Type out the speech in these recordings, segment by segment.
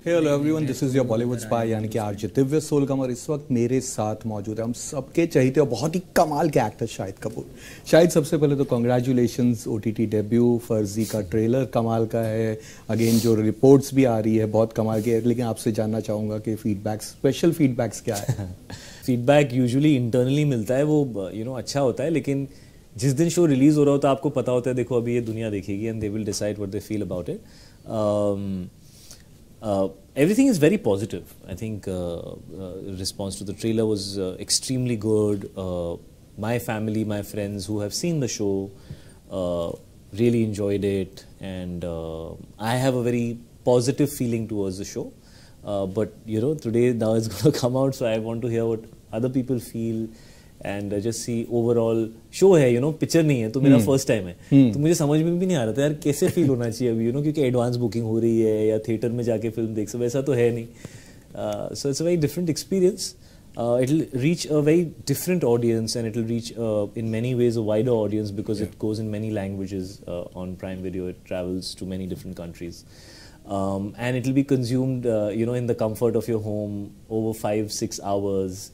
Hello everyone, this is your Bollywood spy यानी कि RJ Divya सोलगम और इस वक्त मेरे साथ मौजूद है हम सबके चहेते और बहुत ही कमाल के एक्टर शाहिद कपूर। शाहिद, सबसे पहले तो कॉन्ग्रेचुलेशंस, ओटीटी डेब्यू, फर्जी का ट्रेलर कमाल का है। अगेन जो रिपोर्ट्स भी आ रही है बहुत कमाल की है, लेकिन आपसे जानना चाहूँगा कि फीडबैक्स, स्पेशल फीडबैक्स क्या है? फीडबैक यूजुअली इंटरनली मिलता है, वो अच्छा होता है, लेकिन जिस दिन शो रिलीज हो रहा होता है आपको पता होता है देखो अभी ये दुनिया देखेगी and they will decide what they feel about it. Everything is very positive. I think response to the trailer was extremely good. My family, my friends who have seen the show really enjoyed it, and I have a very positive feeling towards the show. But today now it's going to come out, so I want to hear what other people feel. And just see overall show है, picture नहीं है, तो मेरा first time है, तो मुझे समझ में भी नहीं आ रहा था यार कैसे फील होना चाहिए अभी, क्योंकि एडवांस बुकिंग हो रही है या थिएटर में जाके फिल्म देख वैसा तो है नहीं। So it's a very different experience. It will reach a very different audience and it will reach in many ways a wider audience because it goes in many languages on Prime Video. It travels to many different countries and it will be consumed in the comfort of your home over 5-6 hours.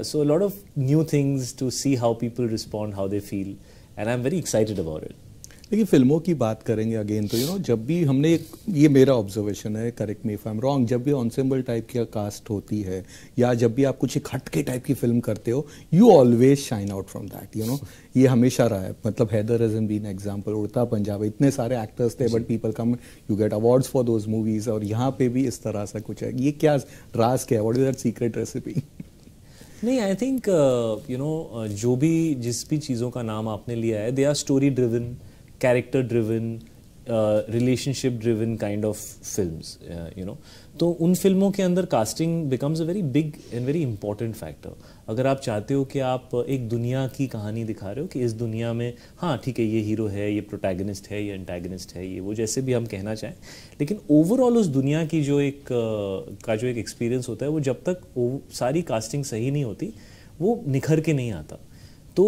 So a lot of new things to see how people respond, how they feel, and I'm very excited about it. लेकिन फिल्मों की बात करेंगे again तो जब भी हमने, ये मेरा ऑब्जर्वेशन है, correct me if I am wrong, जब भी ऑन्सेम्बल टाइप की कास्ट होती है या जब भी आप कुछ एक हटके टाइप की फिल्म करते हो, you always shine out from that, ये हमेशा रहा है। मतलब हैदर हैज़ बीन एग्जांपल, उड़ता पंजाब, इतने सारे एक्टर्स थे but people come, you get awards for those movies, और यहाँ पे भी इस तरह सा कुछ है। ये क्या राज क्या है, what is that secret recipe? नहीं, आई थिंक जो भी जिस भी चीज़ों का नाम आपने लिया है, they are story driven, character driven, relationship driven kind of films, तो उन फिल्मों के अंदर casting becomes a very big and very important factor. अगर आप चाहते हो कि आप एक दुनिया की कहानी दिखा रहे हो कि इस दुनिया में, हाँ ठीक है, ये हीरो है, ये प्रोटैगनिस्ट है, ये एंटैगनिस्ट है, ये वो जैसे भी हम कहना चाहें, लेकिन ओवरऑल उस दुनिया की जो एक एक्सपीरियंस होता है, वो जब तक सारी कास्टिंग सही नहीं होती वो निखर के नहीं आता। तो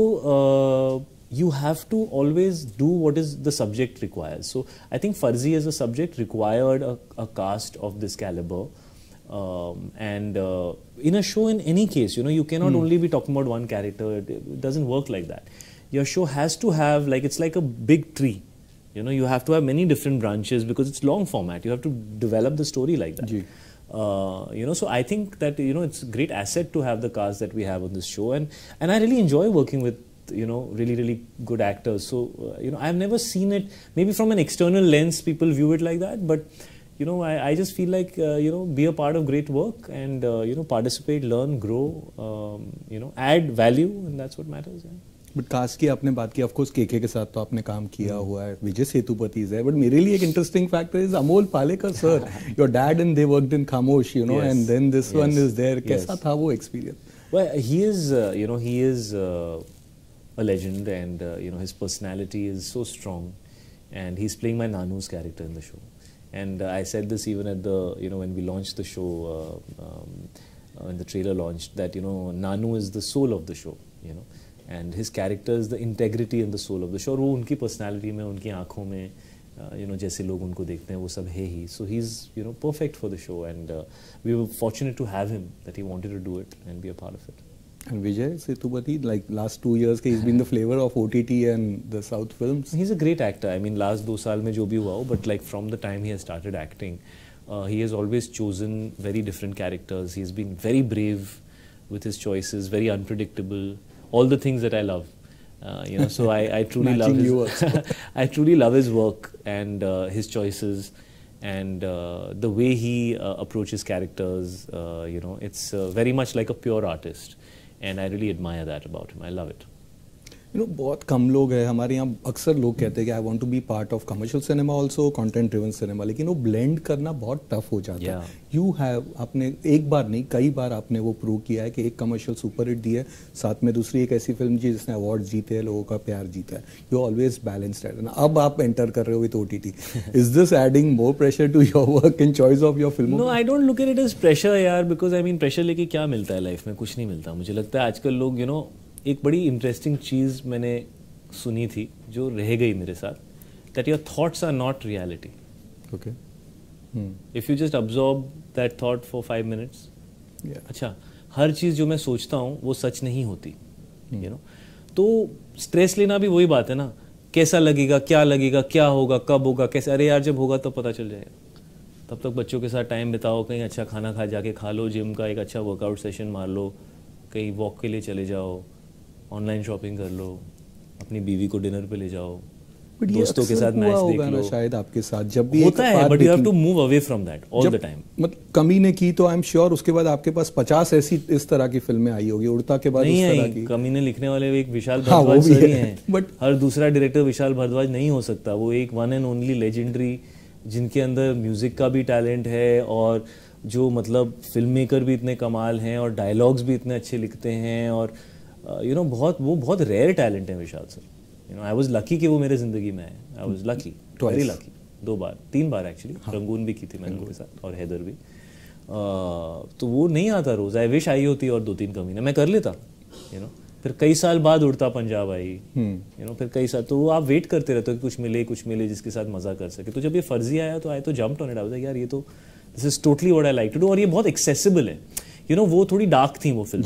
you have to always do what is the subject requires. So I think Farzi as a subject required a cast of this caliber, and in a show, in any case, you cannot only be talking about one character. It doesn't work like that. Your show has to have, like, it's like a big tree. You have to have many different branches because it's long format. You have to develop the story like that. So I think that it's a great asset to have the cast that we have on this show, and I really enjoy working with really good actors. So I've never seen it, maybe from an external lens people view it like that, but I just feel like be a part of great work and participate, learn, grow, add value, and that's what matters. But cast की आपने बात की, of course KK के साथ तो आपने काम किया हुआ है, विजय सेतुपति है, बट मेरे लिए एक interesting factor is Amol Palekar sir, your dad and they worked in Khamosh, and then this one is there. कैसा था वो experience? Well, he is a legend, and his personality is so strong, and he's playing my Nanu's character in the show. And I said this even at the when we launched the show, when the trailer launched, that Nanu is the soul of the show, and his character is the integrity and the soul of the show. वो उनकी personality में, उनकी आँखों में जैसे लोग उनको देखते हैं वो सब है ही. So he's perfect for the show, and we were fortunate to have him, that he wanted to do it and be a part of it. And Vijay Sethupathi, like last 2 years, he's been the flavor of OTT and the South films. He's a great actor. I mean, last 2 साल में जो भी हुआ हो, but like from the time he has started acting, he has always chosen very different characters. He's been very brave with his choices, very unpredictable, all the things that I love. So I truly love his I truly love his work and his choices, and the way he approaches characters. It's very much like a pure artist. And I really admire that about him. I love it. बहुत कम लोग हैं हमारे यहाँ, अक्सर लोग कहते हैं कि I want to be part of commercial cinema also, content driven cinema, लेकिन वो ब्लेंड करना बहुत टफ हो जाता है। यू हैव, आपने एक बार नहीं कई बार आपने वो प्रूव किया है कि एक कमर्शियल सुपर हिट दी है, साथ में दूसरी एक ऐसी फिल्म जी जिसने अवार्ड जीते हैं, लोगों का प्यार जीता है। यू ऑलवेज बैलेंस्ड है ना। अब आप एंटर कर रहे हो with OTT, is this adding more pressure to your work in choice of your film? No, I don't look at it as pressure यार, बिकॉज आई मीन प्रेशर लेके क्या मिलता है लाइफ में? कुछ नहीं मिलता। मुझे लगता है आजकल लोग एक बड़ी इंटरेस्टिंग चीज़ मैंने सुनी थी जो रह गई मेरे साथ, that your thoughts are not reality. Okay. If you just absorb that thought for 5 minutes, अच्छा हर चीज जो मैं सोचता हूँ वो सच नहीं होती, यू नो। तो स्ट्रेस लेना भी वही बात है ना, कैसा लगेगा, क्या होगा, कब होगा, कैसे, अरे यार जब होगा तब पता चल जाएगा। तब तक बच्चों के साथ टाइम बिताओ, कहीं अच्छा खाना जाके खा लो, जिम का एक अच्छा वर्कआउट सेशन मार लो, कहीं वॉक के लिए चले जाओ, ऑनलाइन शॉपिंग कर लो, अपनी बीवी को डिनर पे ले जाओ, दोस्तों के साथ मैच देख लो। शायद आपके साथ जब भी होता है, but you have to move away from that all the time. मतलब कमी ने की तो आई एम श्योर उसके बाद आपके पास 50 ऐसी इस तरह की फिल्में आई होगी, उड़ता के बाद नहीं उस तरह आई। की कमी ने लिखने वाले एक विशाल भारद्वाज सर ही हैं, बट हर दूसरा डायरेक्टर विशाल भारद्वाज नहीं हो सकता। वो एक वन एंड ओनली लेजेंडरी, जिनके अंदर म्यूजिक का भी टैलेंट है, और जो मतलब फिल्म मेकर भी इतने कमाल हैं, और डायलॉग्स भी इतने अच्छे लिखते हैं, और यू नो बहुत रेयर टैलेंट है Vishal sir. You know I was lucky कि वो मेरे जिंदगी में है। I was lucky, very lucky. 3 बार एक्चुअली। रंगून भी की थी मैंने उनके साथ, और हैदर भी। तो वो नहीं आता रोज। आई विश आई होती, और 2-3 कमीने मैं कर लेता, यू नो। फिर कई साल बाद उड़ता पंजाब आई, यू नो, फिर कई साल। तो आप वेट करते रहते हो कि कुछ मिले जिसके साथ मजा कर सके। तो जब ये फर्जी आया तो आई तो jumped on it. I was like यार ये तो this is totally what I like to do, और ये बहुत एक्सेसिबल है। यू नो वो थोड़ी डार्क थी वो फिल्म,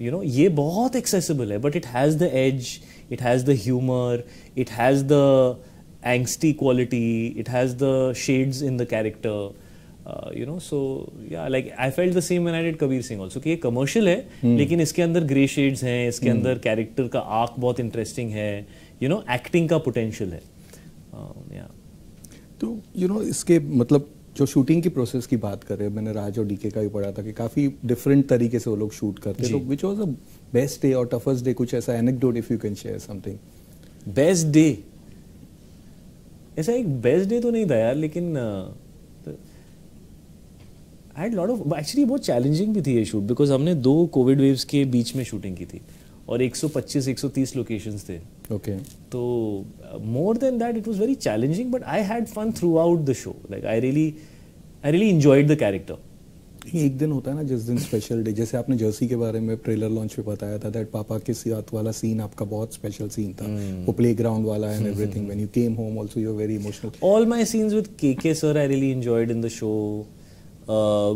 यू नो, ये बहुत एक्सेसिबल है, but it has the edge, it has the humour, it has the angsty quality, it has the shades in the character, you know. So yeah like I felt the same when I did Kabir Singh also, कि ये commercial है लेकिन इसके अंदर grey shades हैं, इसके अंदर character का आर्क बहुत इंटरेस्टिंग है, यू नो, एक्टिंग का पोटेंशियल है। तो यू नो इसके मतलब जो शूटिंग की प्रोसेस की बात कर रहे हैं, मैंने राज और डीके का भी पढ़ा था कि काफी डिफरेंट तरीके से वो लोग शूट करते हैं। तो which was the best day और टफेस्ट डे? कुछ ऐसा anecdote if you can share something. Best day, ऐसा एक बेस्ट डे तो नहीं था यार, लेकिन I had lot of, actually बहुत चैलेंजिंग भी थी ये शूट, बिकॉज हमने 2 कोविड वेव्स के बीच में शूटिंग की थी, और 125-130 लोकेशंस थे। ओके। तो more than that it was very challenging, but I had fun throughout the show. Like I really enjoyed the character. एक दिन होता है ना जिस दिन स्पेशल डे, जैसे आपने जर्सी के बारे में ट्रेलर लॉन्च पे बताया था, दैट पापा के साथ वाला सीन आपका बहुत स्पेशल सीन था, वो प्लेग्राउंड वाला and everything. When you came home also you were very emotional. All my scenes with KK sir I really enjoyed in the show.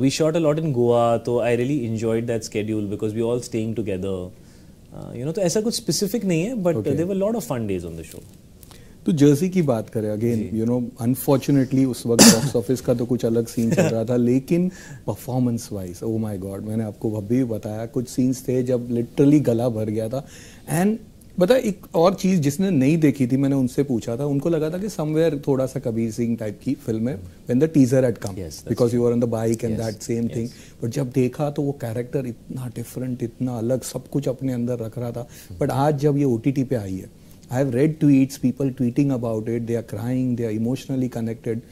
We shot a lot in Goa, तो I really enjoyed that schedule because we all staying together, you know. तो ऐसा कुछ specific नहीं है, but there were lot of fun days on the show. तो जर्सी की बात करें अगेन, यू नो, अनफॉर्चुनेटली उस वक्त बॉक्स ऑफिस का तो कुछ अलग सीन चल रहा था, लेकिन performance wise oh my God, मैंने आपको अभी भी बताया कुछ सीन्स थे जब लिटरली गला भर गया था। एंड बता एक और चीज जिसने नहीं देखी थी, मैंने उनसे पूछा था, उनको लगा था कि समवेयर थोड़ा सा कबीर सिंह टाइप की फिल्म है when the teaser had come, because you were on the bike and that same thing. But जब देखा तो वो कैरेक्टर इतना डिफरेंट, इतना अलग, सब कुछ अपने अंदर रख रहा था। बट आज जब ये OTT पे आई है, I have read tweets, people tweeting about it, they are crying, they are emotionally connected.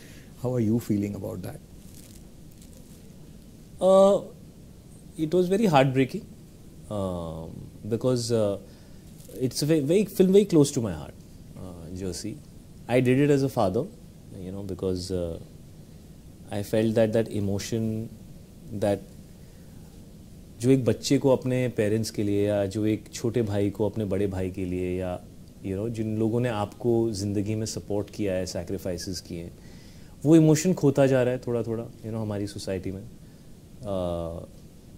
How are you feeling about that? It was very heartbreaking, because it's a film very close to my heart, Jersey. I did it as a father, you know, because I felt that emotion, that जो एक बच्चे को अपने parents के लिए, या जो एक छोटे भाई को अपने बड़े भाई के लिए, या यू नो जिन लोगों ने आपको ज़िंदगी में सपोर्ट किया है, सैक्रिफाइसेस किए हैं, वो इमोशन खोता जा रहा है थोड़ा थोड़ा, यू नो, हमारी सोसाइटी में।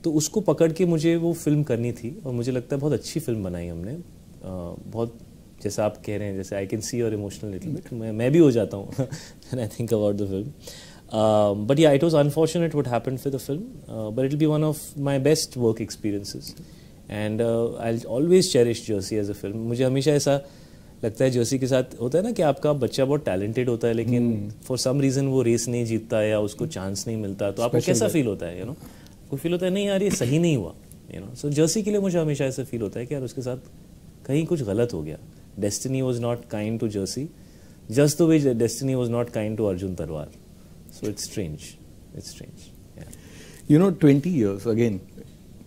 तो उसको पकड़ के मुझे वो फिल्म करनी थी, और मुझे लगता है बहुत अच्छी फिल्म बनाई हमने। बहुत, जैसा आप कह रहे हैं, जैसे I can see your emotional little bit, मैं भी हो जाता हूँ when I think about the film. But yeah, it was unfortunate what happened for the film, but it will be one of my best work experiences, and I'll always cherish Jersey as a film. मुझे हमेशा ऐसा लगता है Jersey के साथ होता है ना कि आपका बच्चा बहुत टैलेंटेड होता है, लेकिन फॉर सम रीज़न वो रेस नहीं जीतता या उसको चांस नहीं मिलता, तो आपको कैसा फील होता है, यू नो? कोई फील होता है नहीं यार ये सही नहीं हुआ, यू नो। सो जर्सी के लिए मुझे हमेशा ऐसा फील होता है कि यार उसके साथ कहीं कुछ गलत हो गया। Destiny was not kind to Jersey, just the way destiny was not kind to Arjun Talwar. So it's strange. It's strange. Yeah. You know, 20 years again.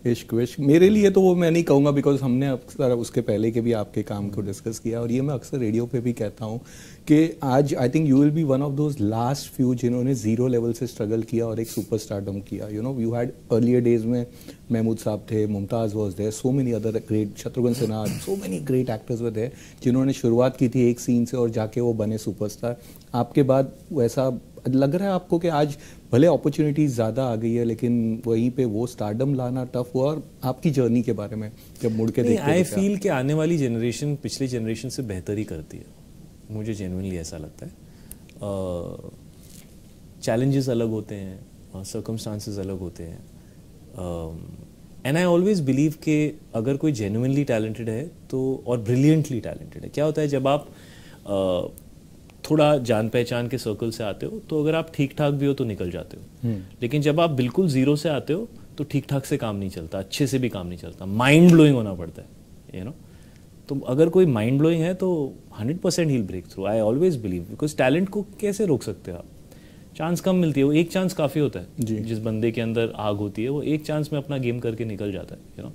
इश्क विश्क मेरे लिए तो वो मैं नहीं कहूँगा, बिकॉज हमने अक्सर उसके पहले के भी आपके काम को डिस्कस किया, और ये मैं अक्सर रेडियो पे भी कहता हूँ कि आज I think you will be one of those last few जिन्होंने जीरो लेवल से स्ट्रगल किया और एक सुपरस्टारडम किया. You know, you had earlier days में महमूद साहब थे, Mumtaz was there, so many other great, Shatrughan Sinha, so many great actors were there जिन्होंने शुरुआत की थी एक सीन से और जाके वो बने सुपरस्टार. आपके बाद वैसा लग रहा है आपको कि आज भले अपॉर्चुनिटीज ज़्यादा आ गई है लेकिन वहीं पे वो स्टारडम लाना टफ हुआ? और आपकी जर्नी के बारे में जब मुड़ के देखते हैं, आई फील कि आने वाली जनरेशन पिछली जनरेशन से बेहतर ही करती है, मुझे जेन्युइनली ऐसा लगता है. चैलेंजेस अलग होते हैं, सर्कमस्टांसेस अलग होते हैं, एंड आई ऑलवेज बिलीव कि अगर कोई जेन्युइनली टैलेंटेड है तो, और ब्रिलियंटली टैलेंटेड है, क्या होता है जब आप थोड़ा जान पहचान के सर्कल से आते हो तो अगर आप ठीक ठाक भी हो तो निकल जाते हो. लेकिन जब आप बिल्कुल जीरो से आते हो तो ठीक ठाक से काम नहीं चलता, अच्छे से भी काम नहीं चलता, माइंड ब्लोइंग होना पड़ता है, यू नो. तो अगर कोई माइंड ब्लोइंग है तो 100% ही breakthrough, I always believe. Because talent को कैसे रोक सकते हो आप? चांस कम मिलती है, वो एक चांस काफ़ी होता है. जिस बंदे के अंदर आग होती है वो एक चांस में अपना गेम करके निकल जाता है, यू नो.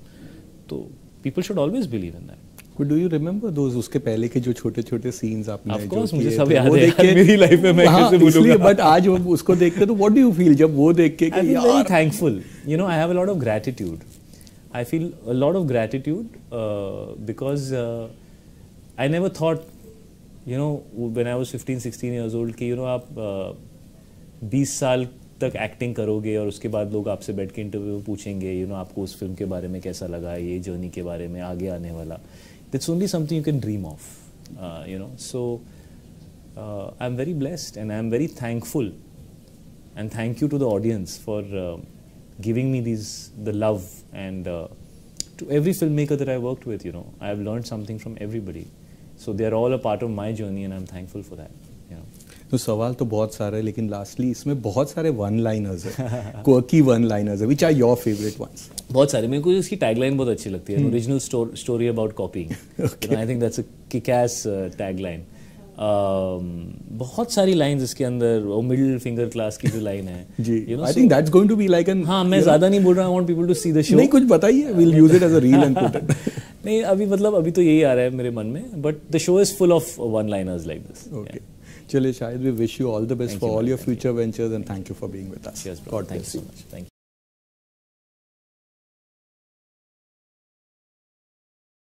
तो people should always believe in that. Do you remember those उसके पहले के जो छोटे छोटे सीन्स आपने Of course, जो मुझे किए सब थे, याद वो है देख के मेरी लाइफ में, मैं कैसे भूलूंगा. बट आज वो उसको देखते तो व्हाट डू यू फील जब वो देख के कि यार, very thankful, you know, I have a lot of gratitude. I feel a lot of gratitude because I never thought, you know, when I was 15-16 years old कि you know आप 20 साल तक एक्टिंग करोगे और उसके बाद लोग आपसे बैठ के इंटरव्यू में पूछेंगे, you know, आपको उस फिल्म के बारे में कैसा लगा, ये जर्नी के बारे में, आगे आने वाला. That's only something you can dream of, you know. So I'm very blessed and I'm very thankful, and thank you to the audience for giving me the love, and to every filmmaker that I worked with, you know, I have learned something from everybody. So they are all a part of my journey and I'm thankful for that, you know. तो सवाल तो बहुत सारे हैं लेकिन lastly इसमें बहुत सारे वन लाइनर्स है, क्वर्की वन लाइनर्स है, which are your favourite ones? बहुत सारे. मेरे को इसकी टैगलाइन बहुत अच्छी लगती है, original story about copying. I think that's a kick-S tagline. बहुत सारी लाइंस इसके अंदर, वो मिडिल फिंगर क्लास की जो लाइन है जी, I think that's going to be like an. हाँ, मैं ज्यादा नहीं बोल रहा, I want people to see the show. नहीं, कुछ बताइए, we will use it as a reel and put it. नहीं, अभी मतलब अभी तो यही आ रहा है मेरे मन में, but the show is full of one liners like this. Okay, चलिए शायद we wish you all the best for all your future ventures and thank you for being with us. God, thank you so much. Thank you.